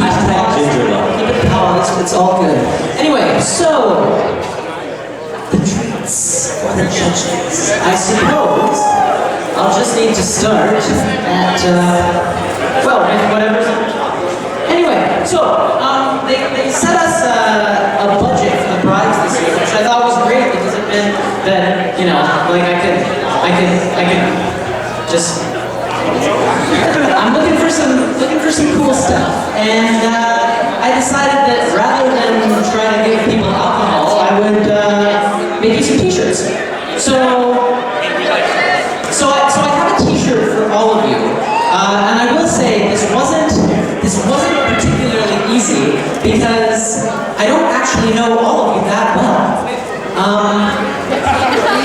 Hashtag ginger love. Keep it paused, it's all good. Anyway, so, the treats for the judges. I suppose I'll just need to start at, well, whatever's on top. Anyway, so, they set us a budget for the brides this year, which I thought was great because it meant that, you know, like I could just, I'm looking for some cool stuff, and I decided that rather than try to give people alcohol, I would make you some t-shirts. So I have a t-shirt for all of you, and I will say this wasn't particularly easy because I don't actually know all of you that well.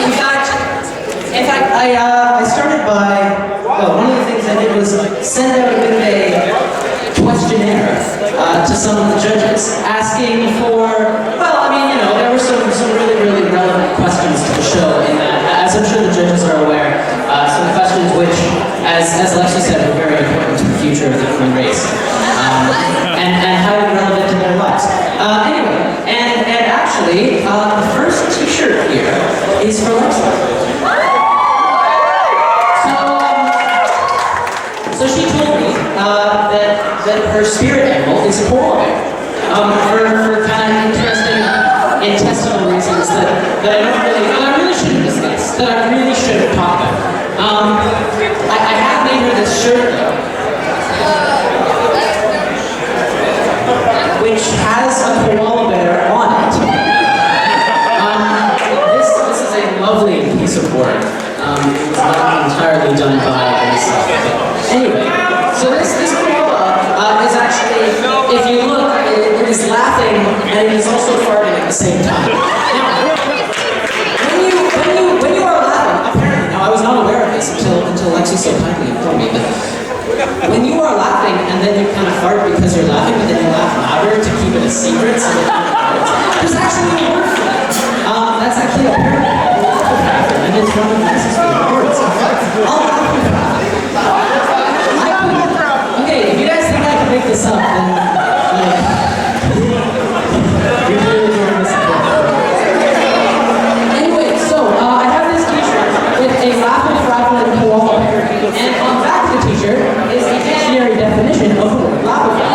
In fact, I started by, well, one of the things I did was send out a bit of a questionnaire to some of the judges, asking for, well, I mean, you know, there were some really, really relevant questions to the show, and as I'm sure the judges are aware, some questions which, as Lexi said, were very important to the future of the human race, and highly relevant to their lives. Anyway, and actually, the first t-shirt here is for Lexi. So she told me that her spirit animal is a polar bear. For kind of interesting intestinal reasons that I really shouldn't discuss, that I really shouldn't talk about. I have made her this shirt though, which has a koala bear on it. This is a lovely piece of work. It's not entirely done by myself. Anyway, so this koala is actually, if you look, it is laughing and it is also farting at the same time. Now, when you are laughing, apparently, now I was not aware of this until Lexi so kindly informed me, but when you are laughing and then you kind of fart because you're laughing, but then you laugh louder to keep it a secret, so that there's actually a word for that. That's actually a parallel, and it's one of the nicest words. I'll laugh with that. Okay, if you guys think I can make this up, then you're really doing this. Anyway, so I have this t-shirt with a laughing, frappling koala bear, and on the back of the t-shirt is the dictionary definition of the word laughing.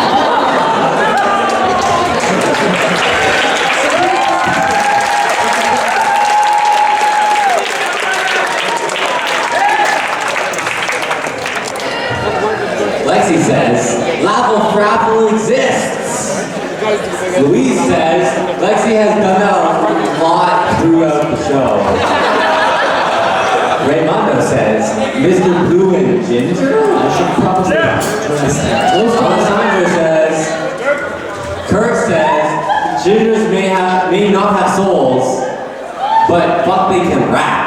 Lexi says, Laffle exists. Louise says, Lexi has done that a lot throughout the show. Raymondo says, Mr. Blue and Ginger? I should probably trust that. Alessandra says, Kurt says, Gingers may not have souls, but fuck they can rap.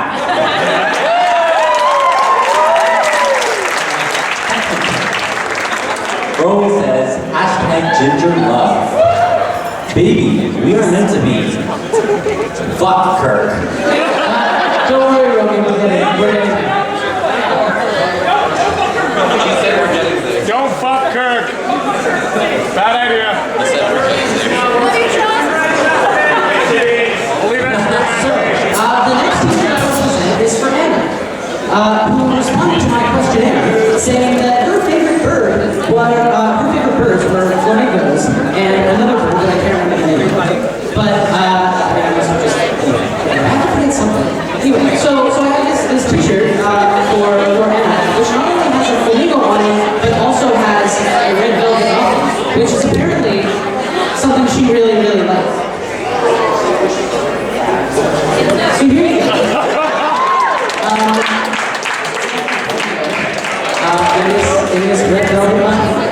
Romy says, hashtag ginger love. Baby, we are meant to be. Fuck Kirk. Don't worry, Romy, we're getting there. Don't fuck Kirk. Bad idea. The next teacher I will present is for Anna, who responded to my questionnaire saying that her favorite birds were flamingos and another bird that I can't remember the name of. But I was just, I have to forget something. Anyway, so I have this t-shirt for Anna, which not only has a flamingo on it, but also has a red velvet muffin, which is apparently something she really, really likes. So here you go. In this red velvet muffin.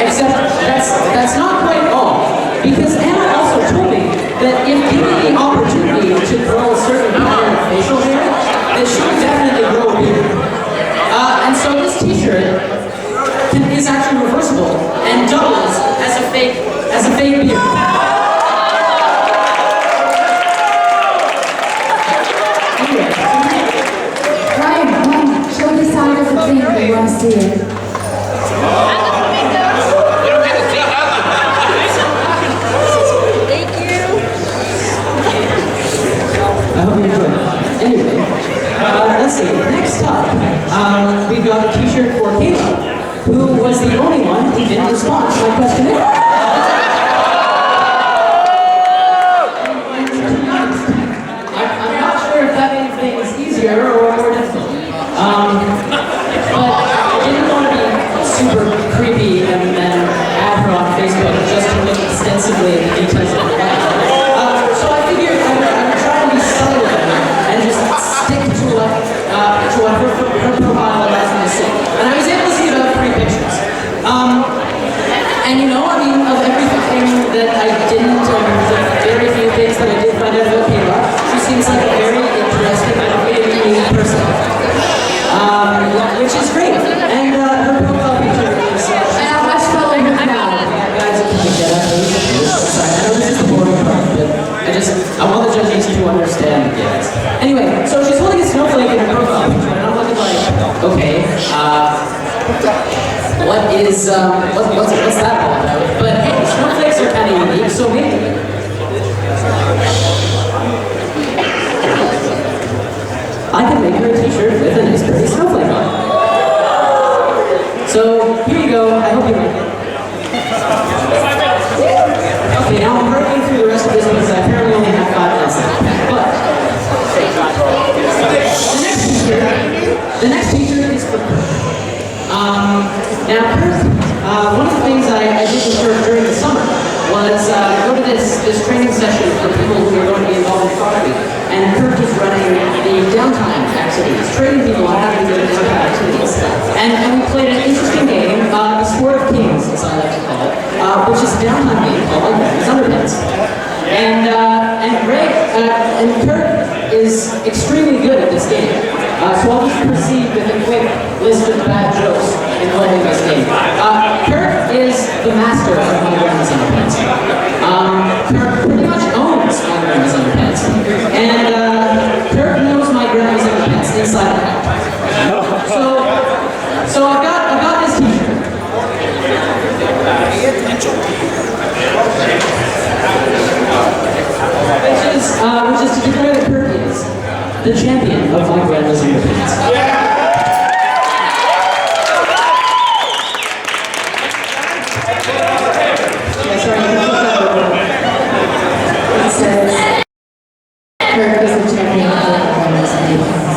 Except that's not quite all, because Anna also told me that if given the opportunity to grow a certain pattern of facial hair, that she would definitely grow a beard. And so this t-shirt is actually reversible and doubles as a fake beard. Ryan, show the side of the thing we want to see it. response to my questionnaire. I'm not sure if that made things easier or more difficult. But I didn't want to be super creepy and then add her on Facebook just to look extensively at the details of her life. So I figured I would try to be subtle and just stick to what her profile allows me to see. And I was able to see about 3 pictures. And you know, I mean, of everything that I didn't, the very few things that I did find out about Kayla, she seems like a very interesting and very unique person. Which is great. And her profile picture is... And I spell it now. Guys, can you get up? Sorry, I know this is the boring part, but I want the judges to understand, yes. Anyway, so she's holding a snowflake in her profile picture, and I'm looking like, okay, what's that all about? But hey, snowflakes are kind of unique, so maybe. I can make her a t-shirt with a nice pretty snowflake on it. So, here you go, I hope you like it. Okay, now I'm hurrying through the rest of this because I apparently only have 5 minutes left. But, the next teacher is for now, one of the things I did with her during the summer was go to this training session for people who are going to be involved in photography. And Kurt was running the downtime activities, training people on how to do the downtime activities. And we played an interesting game, the Sport of Kings, as I like to call it, which is a downtime game called Greg's Underpants. And Kurt is extremely good at this game. So I'll just proceed with a quick list of bad jokes involving this game. Kurt is the master of my Grandma's Underpants. Kurt pretty much owns my Grandma's Underpants. And Kurt knows my Grandma's Underpants inside and out. So I've got this t-shirt. Which is to declare that Kurt is the champion of my Grandma's Underpants. Yeah, sorry, you can flip that over. It says, Kurt is the champion of the Grandma's Underpants.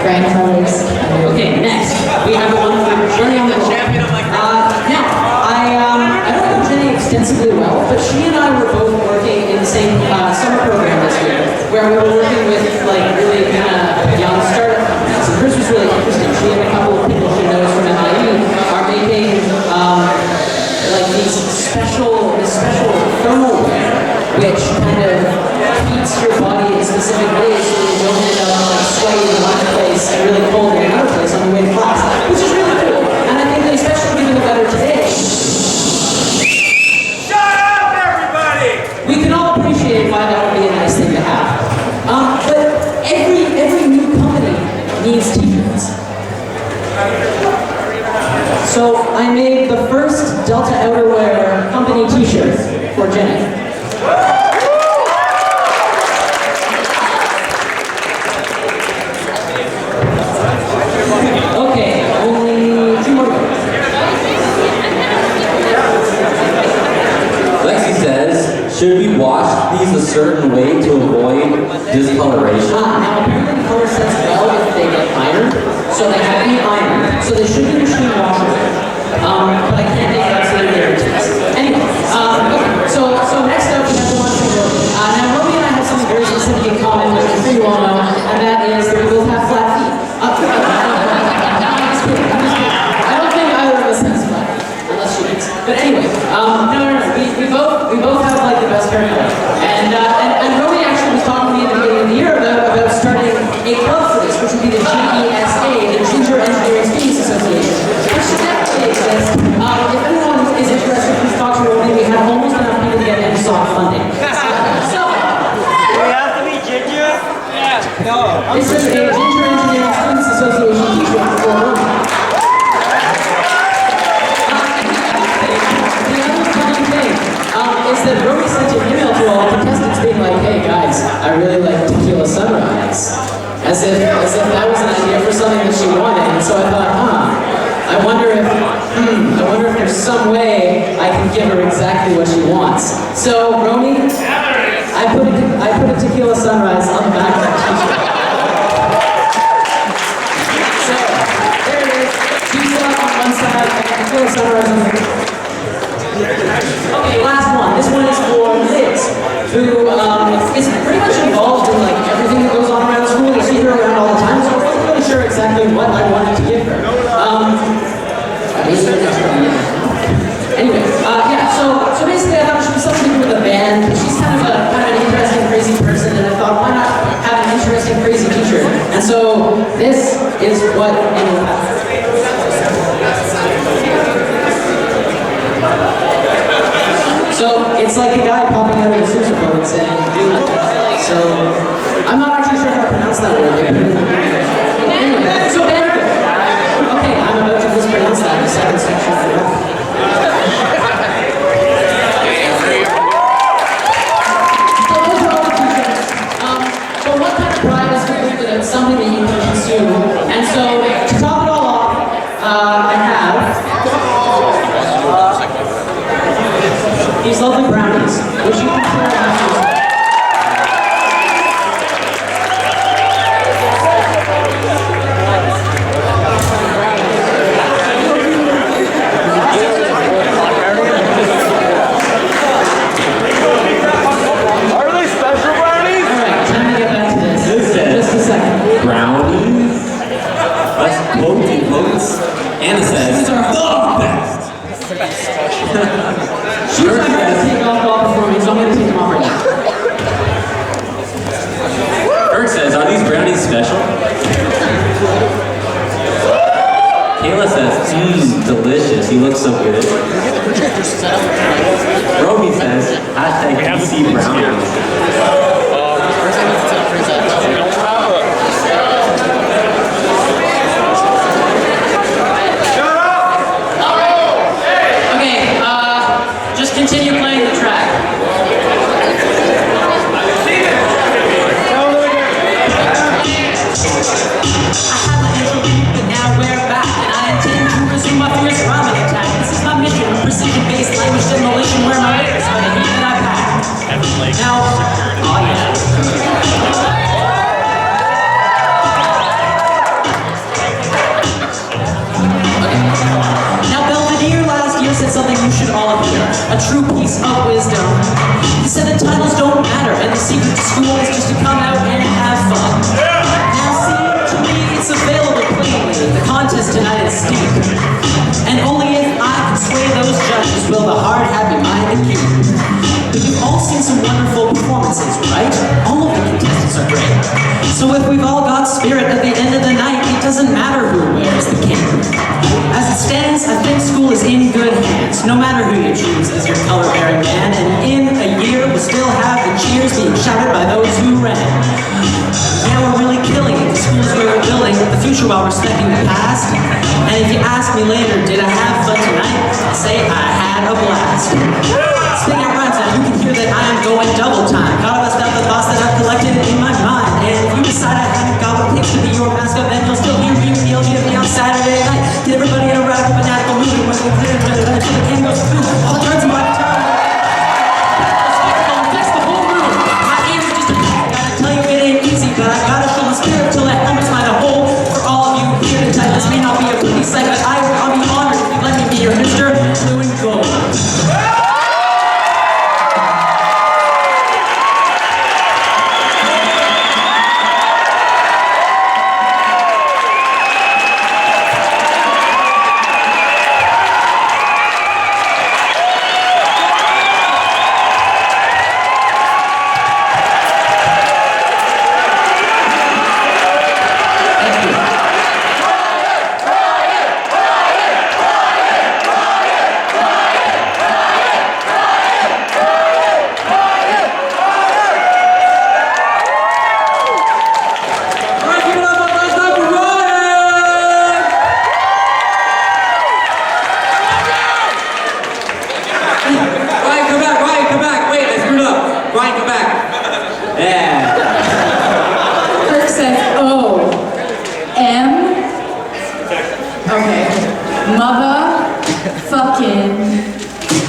Grandmothers. Okay, next we have one for Jenny on the champion of my now, I don't know Jenny extensively well, but she and I were both working in the same summer program this year, where we were working with like really kind of young startup companies. And hers was really interesting. She and a couple of people she knows from NIU are making like this special thermal wear, which kind of heats your body in specific ways so you don't end up like sweating in one place and really cold in another place on the way to class, which is really cool. And I think that especially given the weather today, Shut up, everybody! we can all appreciate why that would be a nice thing to have. But every new company needs t-shirts. So I made the first Delta Outerwear company t-shirt for Jenny. Okay, only 2 more minutes. Lexi says, should we wash these a certain way to avoid discoloration? Now apparently color sets well if they get ironed, so they have to be ironed, so they should be machine washable. But I can't make absolute guarantees. Anyway, okay, so next up we have the one from Roby. Now Roby and I have something very specific in common, which I'm sure you all know, and that is that we both have flat feet. I'm just kidding. I don't think either of us has flat feet, unless she does. But anyway, no. We both have like the best haircut. And Roby actually was talking to me at the beginning of the year about starting a club for this, which would be the GESA, the Ginger Engineering Students Association, which should definitely exist. If anyone is interested, please talk to Roby. We have almost enough people to get MSOC funding. So, Do we have to be ginger? Yeah. No. this is a Ginger Engineering Students Association t-shirt for Roby. The other funny thing is that Roby sent an email to all the contestants being like, hey guys, I really like Tequila Sunrise. As if that was an idea for something that she wanted. And so I thought, I wonder if I wonder if there's some way I can give her exactly what she wants. So, Romy, I put a tequila sunrise on the back of that t-shirt. So, there it is. Tequila on one side, and tequila sunrise on the other. Okay, last one. This one is for Liz, who is pretty much involved in like everything that goes on around school. You see her around all the time, so I wasn't really sure exactly what I wanted to give her. Anyway, yeah. So basically, I thought she was something to do with a band. She's kind of an interesting, crazy person, and I thought, why not have an interesting, crazy teacher? And so this is what ended up. So it's like a guy popping out of a sousaphone saying, "Do." So I'm not actually sure how to pronounce that word yet. Anyway, so benefit. Okay, I'm about to mispronounce that in the second section. So those are all the teachers. But what kind of pride is it that it's something that you can consume? And so to top it all off, I have these lovely brownies, which you can share after. Are they special brownies? Alright, time to get back to this. This says Just a second. brownies. That's quotes and quotes. Anna says, the best. She's not going to take off while performing, so I'm going to take them off right now. Kurt says, are these brownies special? Kayla says, delicious. He looks so good. Roby says, hashtag PC brownies. Okay, just continue playing the track. I have my interview, but now we're back, and I intend to resume my fierce ramen attack. This is my mission, precision-based language demolition, where my ears are the heat that I pack. Now, oh yeah. Now, Belvedere last year said something you should all hear, a true piece of wisdom. He said that titles don't matter, and the secret to school is just to come out and have fun. Now, see, to me, it's available plainly. The contest tonight is steep, and only if I can sway those judges will the hard, happy minded keep. But you've all seen some wonderful performances, right? All of the contestants are great. So if we've all got spirit at the end of the night, it doesn't matter who wears the cape. As it stands, I think school is in good hands, no matter who you choose as your color-bearing man. And in a year, we'll still have the cheers being shouted by those who ran. Yeah, we're really killing it. The schools we were building, the future while respecting the past. And if you ask me later, did I have fun tonight? I'll say I had a blast. Spin your rhymes now, you can hear that I am going double time. Gotta bust out the thoughts that I've collected in my mind. And if you decide I haven't got what it takes to be your mascot, then you'll still hear me at the LGFB on Saturday night. Get everybody in a radical fanatical movie when we clear until the can goes through. All the turns in my time. Fix the whole room. My aim is just a gotta tell you it ain't easy, but I gotta show my spirit till that helmet's find a hole for all of you here tonight. This may not be a pretty sight, but I'll be honored if you let me be your Mr. Blue and Gold.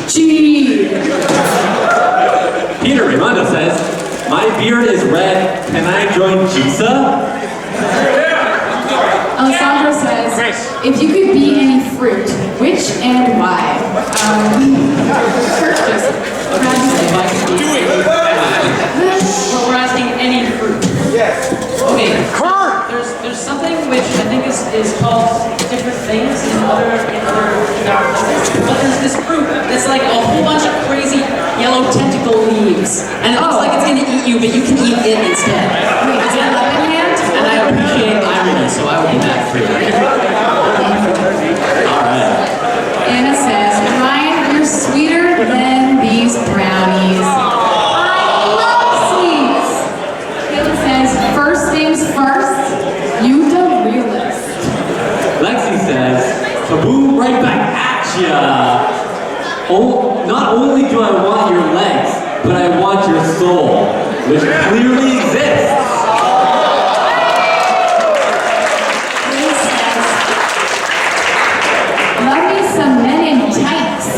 G. Peter Raimondo says, my beard is red. Can I join JISA? Alessandro says, if you could be any fruit, which and why? Kurt just Well, we're asking any fruit. Yes. Okay. There's something which I think is called different things in other places. But there's this fruit that's like a whole bunch of crazy yellow tentacle leaves. And it looks like it's gonna eat you, but you can eat it instead. Wait, is that lemon hand? And I appreciate irony, so I would be that fruit. Alright. Anna says, Ryan, you're sweeter than these brownies. I love sweets. Caleb says, first things first, you the realist. Lexi says, kaboom, right back at ya. Oh, not only do I want your legs, but I want your soul, which clearly exists. Liz says, love me some men in tights.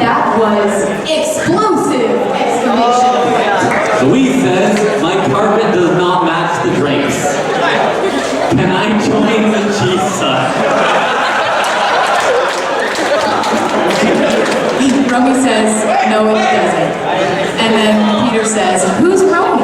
That was explosive! Exclamation point. Louise says, my carpet does not match the drapes. Can I join the JISA? Romy says, no it doesn't. And then Peter says, who's Romy?